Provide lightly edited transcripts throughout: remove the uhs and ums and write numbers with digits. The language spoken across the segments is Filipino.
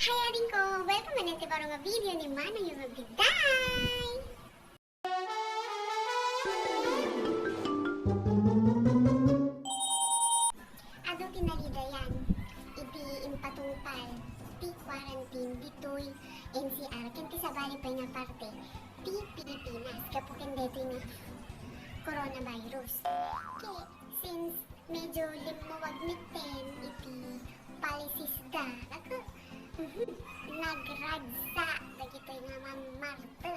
Hai ading ko! Welcome na natin baru nga video ni Mana yung magbiday! Ado tinalidayan, iti impatungpal, ti quarantine, ditoy NCR, kanti sa bali pa nga parte, ti Pilipinas, kapukin dito na coronavirus. Okay, since medyo limuwag miten, iti policies da, ako, nagragsa dagito nga mamarte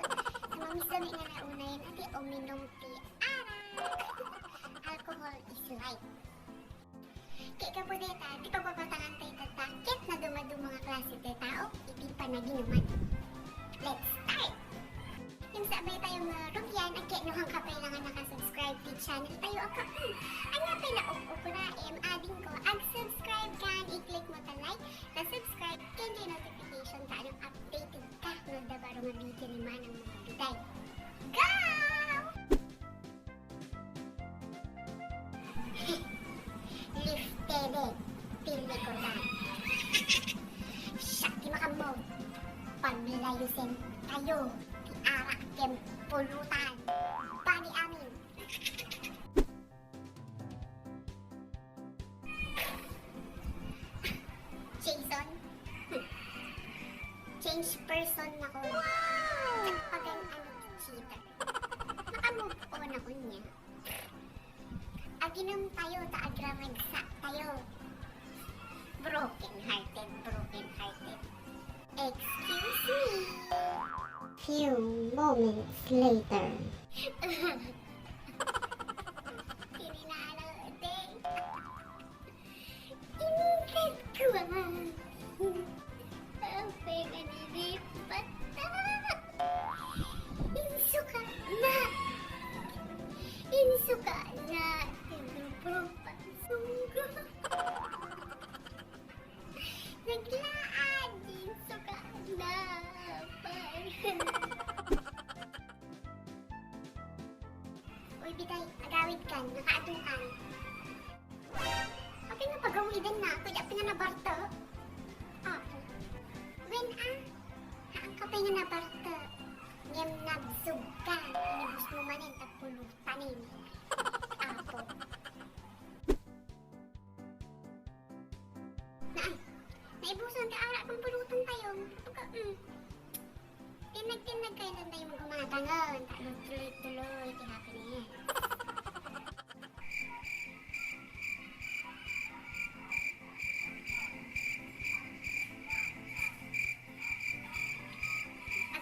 sa mamisdami nga naunayan ati uminom ti arak alcohol is life kaya ka po deta di pagpapatangan tayo tatakit na dumadu mga klase tayo tao iti panaginuman. Let's start! Yung sabay tayong rupyan at kaya nuhang kapay lang nga nakasubscribe ti channel tayo ako anya pa na ukuraim ading ko ag-subscribe kan i-click mo ta like na subscribe kan yung notification ta anong updated ka no da baro nga video ni Manang mga biday. Go! Liftede pili ko na syakti makamo pamilayusin tayo ti arak kem pulutan bani amin. Jason, change person na ko. Wow! Nagpagan ano cheater. Makamove on ako niya. Aginom tayo, taagraragsa tayo. Broken hearted. Excuse me. Few moments later. Inulit ko apa yang nilipat insuka na tinuprupan sungguh naglaan insuka na uy bitay agawid kan nakaadungkan okay nga pagawidan na ako di nga nabarto ako when ang kapay nga nabarto ngem nabsug ka inibus mo manin tapulutanin apo naibusan ka ara kung pulutan tayo tinag kayo lang tayo gumatangon tuloy tihapin na yan.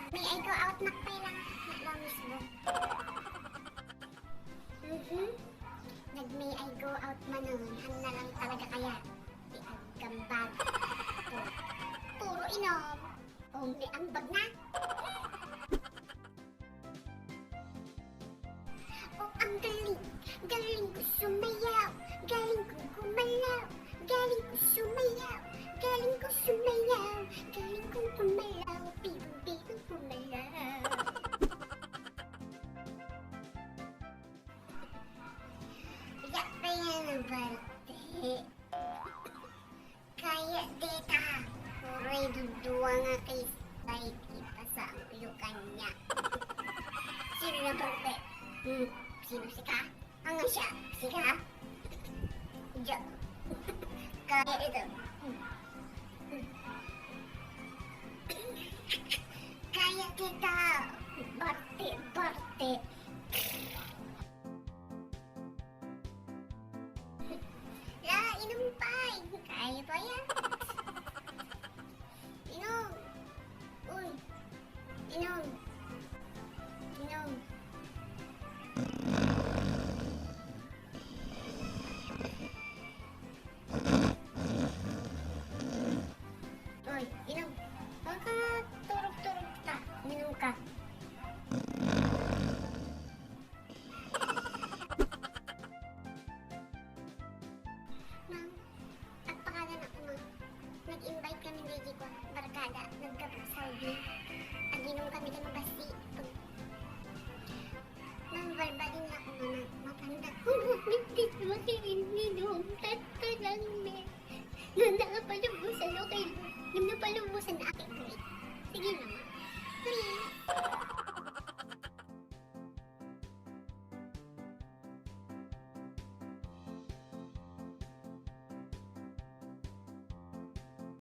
May I go out nakpay lang naklamis mo. Nag-may I go out manon, han na lang talaga kaya. Di agambag. Puro inom. O may ambag na. O ang galing ko sumayaw. Galing ko gumalaw. Galing ko sumayaw. Galing ko gumalaw. Bibong gumalaw. Yak pa yan ang barte. Kaya deta. Puro'y duduwa nga kay Spike. Ipasa ang pulukan niya. Sino na barte? Sino si ka? Ang siya. Si ka? Diyo. Kaya ito. Kaya kita. Barte. La, inom pa. Kaya pa yan. Inom. Uy. Inom. Uy, inom. Huwag ka turog-turog ta. Minom ka. palumusan na aking tuloy. Sige na.